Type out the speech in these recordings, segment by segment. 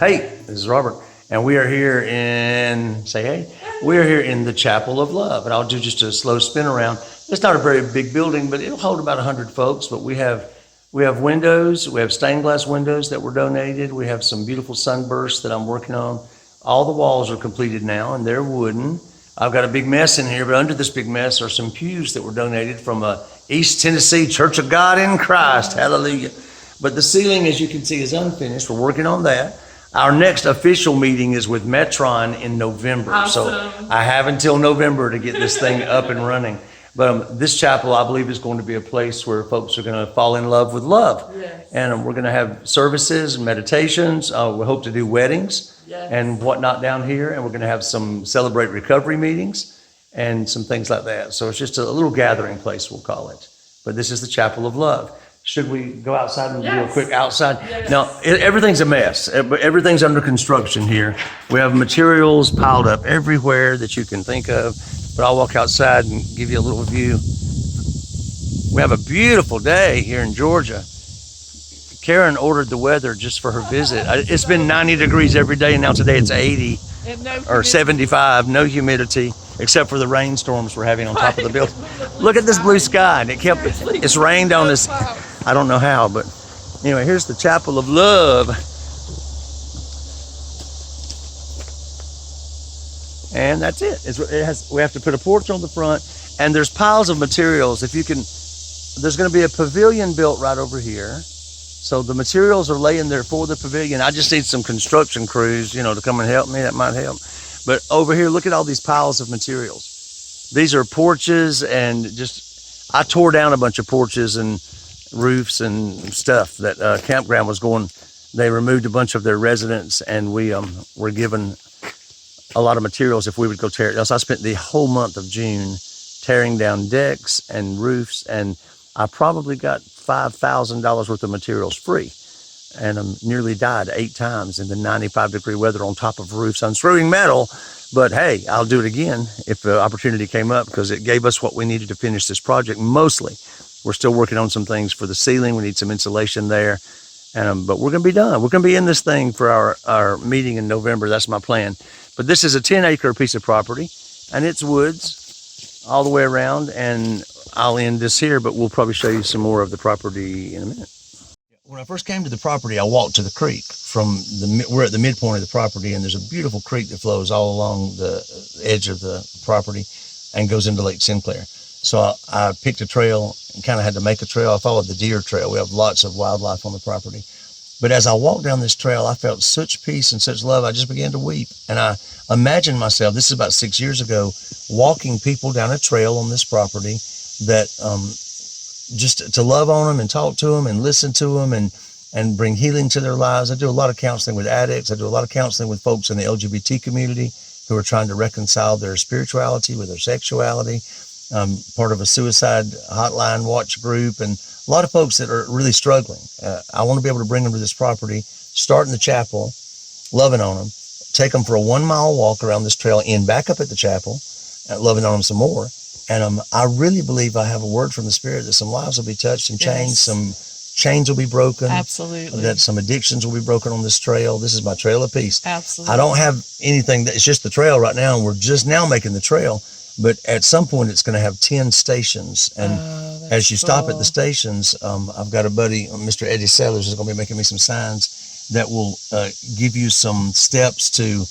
Hey, this is Robert, and we are here we are here in the Chapel of Love, and I'll do just a slow spin around. It's not a very big building, but it'll hold about 100 folks, but we have windows, we have stained glass windows that were donated, we have some beautiful sunbursts that I'm working on. All the walls are completed now, and they're wooden. I've got a big mess in here, but under this big mess are some pews that were donated from East Tennessee Church of God in Christ, hallelujah. But the ceiling, as you can see, is unfinished. We're working on that. Our next official meeting is with Metron in November. Awesome. So I have until November to get this thing up and running. But this chapel, I believe, is going to be a place where folks are going to fall in love with love. Yes. And we're going to have services and meditations. We hope to do weddings and whatnot down here. And we're going to have some Celebrate Recovery meetings and some things like that. So it's just a little gathering place, we'll call it. But this is the Chapel of Love. Should we go outside and do a quick outside? Yes. Now, everything's a mess. Everything's under construction here. We have materials piled up everywhere that you can think of. But I'll walk outside and give you a little view. We have a beautiful day here in Georgia. Karen ordered the weather just for her visit. It's been 90 degrees every day, and now today it's 80 or 75, no humidity, except for the rainstorms we're having on top of the building. Look at this blue sky, and it's rained on us. I don't know how, but anyway, here's the Chapel of Love. And that's it. We have to put a porch on the front, and there's piles of materials. There's going to be a pavilion built right over here. So the materials are laying there for the pavilion. I just need some construction crews, to come and help me. That might help. But over here, look at all these piles of materials. These are porches, and I tore down a bunch of porches and roofs and stuff that campground was going. They removed a bunch of their residents, and we were given a lot of materials if we would go tear it down. So I spent the whole month of June tearing down decks and roofs, and I probably got $5,000 worth of materials free. And I nearly died 8 times in the 95-degree weather on top of roofs unscrewing metal. But hey, I'll do it again if the opportunity came up, because it gave us what we needed to finish this project mostly. We're still working on some things for the ceiling. We need some insulation there. But we're going to be done. We're going to be in this thing for our meeting in November. That's my plan. But this is a 10-acre piece of property, and it's woods all the way around. And I'll end this here, but we'll probably show you some more of the property in a minute. When I first came to the property, I walked to the creek. We're at the midpoint of the property, and there's a beautiful creek that flows all along the edge of the property and goes into Lake Sinclair. So I picked a trail and kind of had to make a trail. I followed the deer trail. We have lots of wildlife on the property. But as I walked down this trail, I felt such peace and such love. I just began to weep. And I imagined myself, this is about 6 years ago, walking people down a trail on this property that just to love on them and talk to them and listen to them and bring healing to their lives. I do a lot of counseling with addicts. I do a lot of counseling with folks in the LGBT community who are trying to reconcile their spirituality with their sexuality. Part of a suicide hotline watch group, and a lot of folks that are really struggling. I want to be able to bring them to this property, start in the chapel, loving on them, take them for a 1-mile walk around this trail, end back up at the chapel, loving on them some more. And I really believe I have a word from the Spirit that some lives will be touched and changed, some chains will be broken. Absolutely. That some addictions will be broken on this trail. This is my trail of peace. Absolutely. I don't have anything, it's just the trail right now, and we're just now making the trail. But at some point, it's going to have 10 stations. And as you stop at the stations, I've got a buddy, Mr. Eddie Sellers, is going to be making me some signs that will give you some steps to,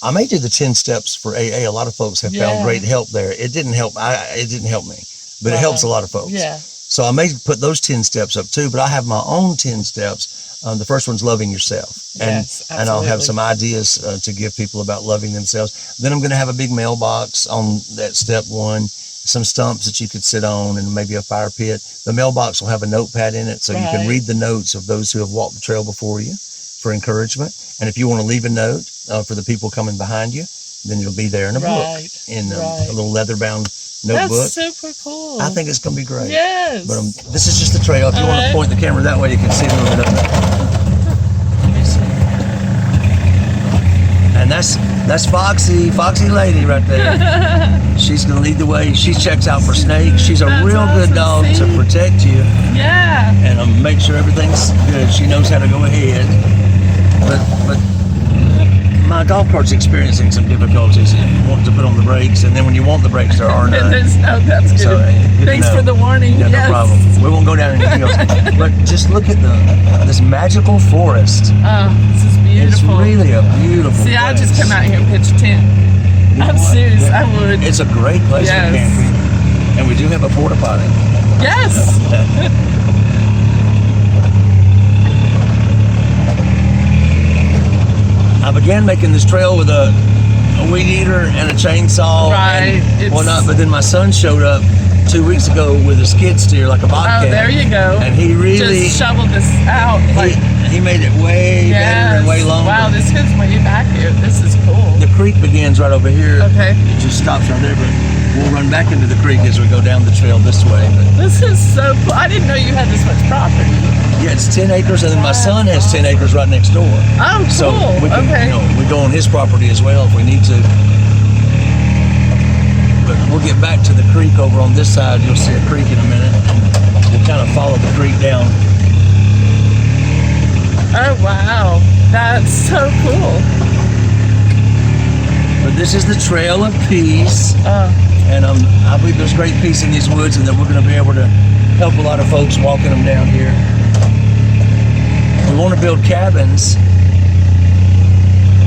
I may do the 10 steps for AA. A lot of folks have found great help there. It didn't help me, but it helps a lot of folks. Yeah. So I may put those 10 steps up too, but I have my own 10 steps. The first one's loving yourself. And I'll have some ideas to give people about loving themselves. Then I'm going to have a big mailbox on that step 1, some stumps that you could sit on, and maybe a fire pit. The mailbox will have a notepad in it, so you can read the notes of those who have walked the trail before you for encouragement. And if you want to leave a note for the people coming behind you, then it'll be there in a book, in a little leather-bound notebook. That's super cool. I think it's going to be great. Yes. But this is just the trail. If you want to point the camera that way, you can see a little bit of it. And that's Foxy lady right there. She's going to lead the way. She checks out for snakes. She's a real good dog to protect you. Yeah. And make sure everything's good. She knows how to go ahead. but my golf cart's experiencing some difficulties wanting to put on the brakes, and then when you want the brakes, there are none. That's good. So, Thanks for the warning. Yeah, yes. no problem. We won't go down any hills. But just look at this magical forest. Oh, this is beautiful. It's really a beautiful See, place. I'll just come out here and pitch a tent. I'm serious, I would. It's a great place for camping. And we do have a porta potty. Yes. I began making this trail with a weed eater and a chainsaw and whatnot, but then my son showed up 2 weeks ago with a skid steer, like a bobcat. Oh, there you go. And he really just shoveled this out. He made it way better and way longer. Wow, this goes way back here. This is cool. The creek begins right over here. Okay. It just stops right there, but we'll run back into the creek as we go down the trail this way. But this is so cool. I didn't know you had this much property. yeah, it's 10 acres, and then my son has 10 acres right next door. Oh, cool. So we can, okay. We go on his property as well if we need to. But we'll get back to the creek over on this side. You'll see a creek in a minute. We'll kind of follow the creek down. Oh, wow. That's so cool. But this is the Trail of Peace. And I believe there's great peace in these woods, and that we're going to be able to help a lot of folks walking them down here. We want to build cabins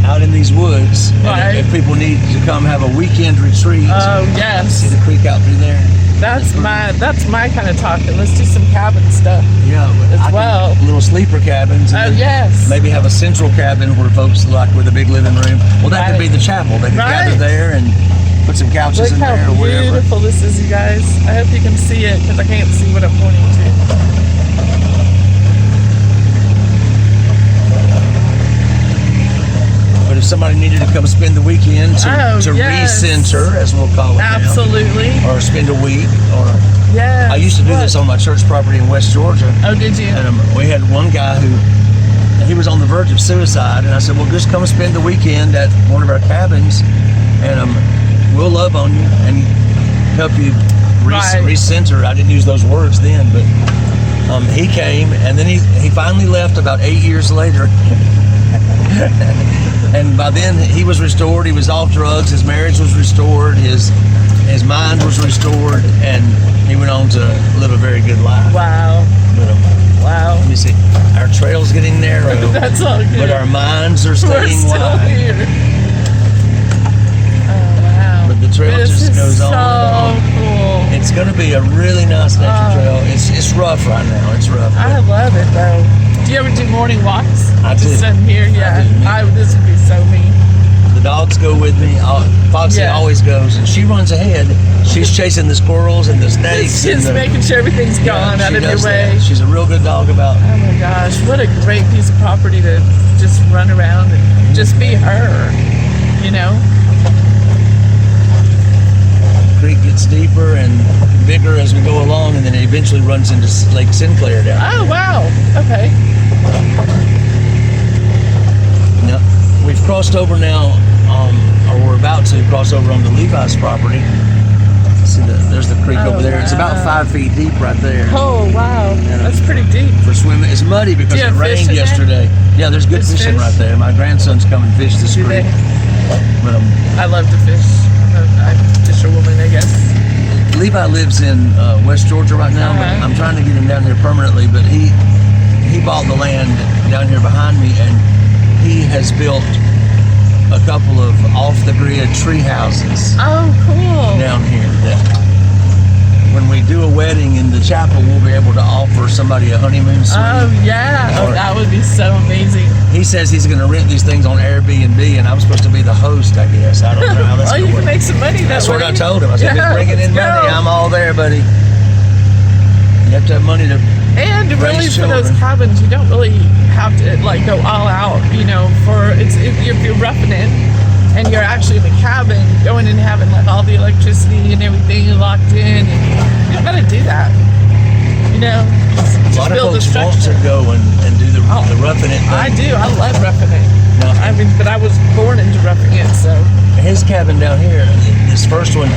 out in these woods. Right. And if people need to come have a weekend retreat. Oh, yes. See the creek out through there? That's my kind of talking. Let's do some cabin stuff. Yeah, as well. Little sleeper cabins. Oh, yes. Maybe have a central cabin where folks like with a big living room. Well, that could be the chapel. They could gather there and put some couches in there or whatever. Look how beautiful this is, you guys. I hope you can see it because I can't see what I'm pointing to. But if somebody needed to come spend the weekend to recenter, as we'll call it absolutely, now, or spend a week, or I used to do this on my church property in West Georgia. Oh, did you? And we had one guy he was on the verge of suicide, and I said, well, just come spend the weekend at one of our cabins, and we'll love on you and help you recenter. I didn't use those words then, but he came, and then he finally left about 8 years later. And by then he was restored. He was off drugs. His marriage was restored. His mind was restored, and he went on to live a very good life. Wow. But, wow. Let me see. Our trail's getting narrow. That's all good. But our minds are staying We're still wide. Here. Oh, wow. But the trail just goes on. So cool. It's going to be a really nice nature trail. It's rough right now. It's rough. I love it, though. Do you ever do morning walks? I do. Just in here, yeah. This would be so neat. The dogs go with me. Foxy always goes, and she runs ahead. She's chasing the squirrels and the snakes. She's making sure everything's gone out of your way. She's a real good dog about. Oh my gosh, what a great piece of property to just run around and just be her, you know? The creek gets deeper and bigger as we go along, and then it eventually runs into Lake Sinclair down. Oh, wow. Okay. Now, we've crossed over now, or we're about to cross over on the Levi's property. See, there's the creek over there. Wow. It's about 5 feet deep right there. Oh, wow. That's pretty deep. For swimming. It's muddy because it rained yesterday. Yeah, there's good fishing right there. My grandsons come and fish this creek. But, I love to fish. I'm a fisherwoman, I guess. Levi lives in West Georgia right now, but I'm trying to get him down here permanently. But he bought the land down here behind me, and he has built a couple of off-the-grid tree houses. Oh, cool. Down here. That when we do a wedding in the chapel, we'll be able to offer somebody a honeymoon suite. Oh, yeah. Oh, that would be so amazing. He says he's going to rent these things on Airbnb, and I'm supposed to be the host, I guess. I don't know how that's going to work. You can make some money that way. That's what I told him. I said, if you're bringing in money, I'm all there, buddy. You have to have money to and really raise for children. those cabins, you don't really have to like go all out, you know, if you're roughing it and you're actually in the cabin going and having like all the electricity and everything locked in, and you don't gotta do that, you know. A lot of folks want to go and do the roughing it thing. I do. I love roughing it. No. I mean, but I was born into roughing it, so. His cabin down here, this first one,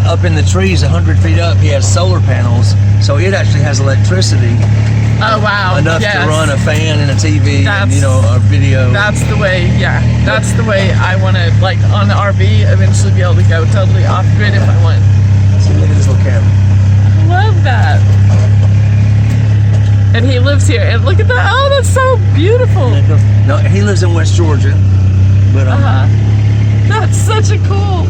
up in the trees 100 feet up, he has solar panels, so it actually has electricity, Oh wow! Enough yes. to run a fan and a TV and a video. That's the way. Yeah, that's the way I want to, like, on the RV, eventually be able to go totally off grid if I want. See, look at this little camera. Love that. And he lives here. And look at that. Oh, that's so beautiful. No, he lives in West Georgia, but that's such a cool.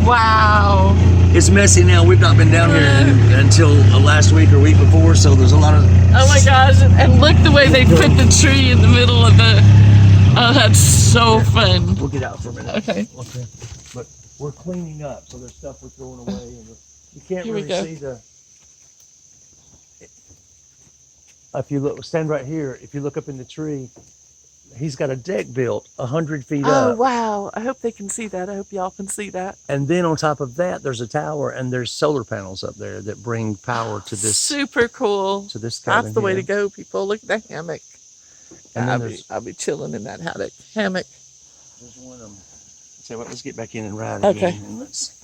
Wow. It's messy now. We've not been down here until last week or week before, so there's a lot of. Oh my gosh! And look the way they put the tree in the middle of the. Oh, that's so fun. We'll get out for a minute. Okay. But we're cleaning up, so there's stuff we're throwing away, and you can't Here we really go. see the. If you look, stand right here. If you look up in the tree, he's got a deck built 100 feet Oh up. wow! I hope they can see that. I hope y'all can see that. And then on top of that, there's a tower, and there's solar panels up there that bring power to this. Super cool. To this cabin That's the way here. to go, people. Look at that hammock. And then I'll be chilling in that hammock. There's one of them. So let's get back in and ride Okay. again. And let's.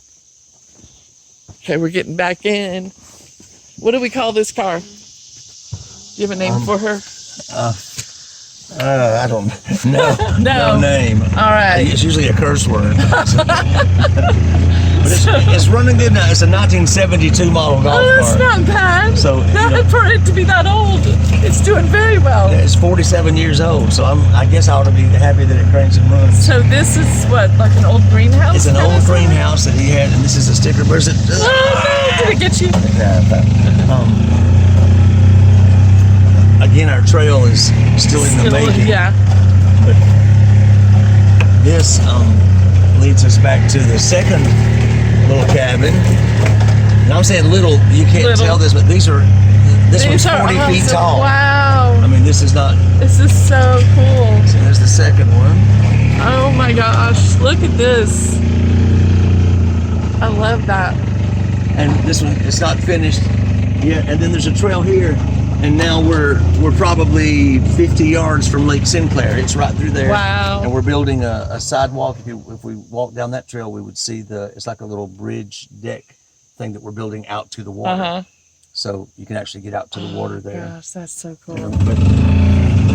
Okay, we're getting back in. What do we call this car? Do you have a name for her? I don't know. No. No name. All right. It's usually a curse word. But it's running good now. It's a 1972 model golf Oh, that's cart. not bad. So, for it to be that old, it's doing very well. It's 47 years old, so I guess I ought to be happy that it cranks and runs. So this is what, like an old greenhouse? It's an kind old of thing? greenhouse that he had, and this is a sticker. Where's it? Oh, no, did it get you? Again, our trail is still in the making. Yeah. But this leads us back to the second little cabin. And I'm saying little, you can't tell this, but this one's 40 feet tall. Wow. I mean, this is not. This is so cool. So there's the second one. Oh my gosh, look at this. I love that. And this one, it's not finished yet. And then there's a trail here. And now we're probably 50 yards from Lake Sinclair. It's right through there. Wow. And we're building a sidewalk. If we walk down that trail, we would see it's like a little bridge deck thing that we're building out to the water. So you can actually get out to the water there. Gosh, that's so cool. But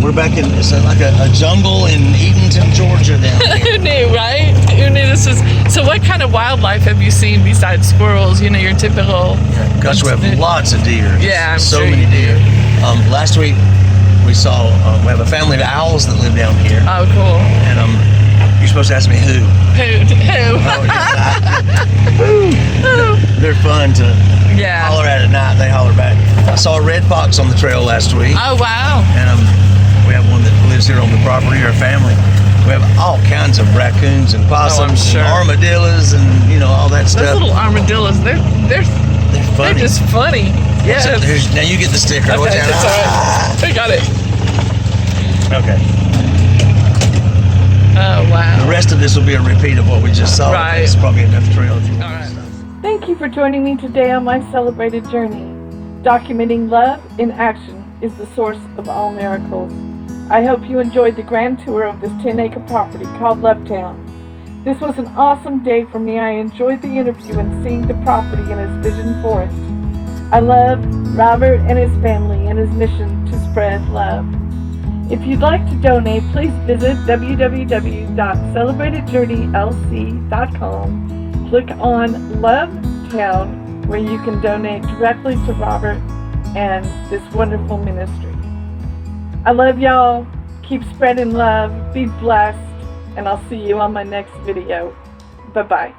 we're back in, it's like a jungle in Edenton, Georgia down here. Who knew, right? Who knew this was? So what kind of wildlife have you seen besides squirrels? You know, your typical. Gosh, we have lots of deer. Yeah, I'm so sure many you deer. Last week we saw we have a family of owls that live down here. Oh, cool. And you're supposed to ask me who. Who? They're fun to holler at night. They holler back. I saw a red fox on the trail last week. Oh wow. And we have one that lives here on the property, our family. We have all kinds of raccoons and possums and armadillos and all that stuff. Those little armadillos, they're funny. They're just funny. Yeah. Now you get the sticker. Okay, Watch out. it's all right. I got it. Okay. Oh wow. The rest of this will be a repeat of what we just saw. Right. It's probably enough trail. All right. Thank you for joining me today on my celebrated journey. Documenting love in action is the source of all miracles. I hope you enjoyed the grand tour of this 10-acre property called Lovetown. This was an awesome day for me. I enjoyed the interview and seeing the property and his vision for it. I love Robert and his family and his mission to spread love. If you'd like to donate, please visit www.celebratedjourneylc.com. Click on Lovetown, where you can donate directly to Robert and this wonderful ministry. I love y'all. Keep spreading love. Be blessed. And I'll see you on my next video. Bye-bye.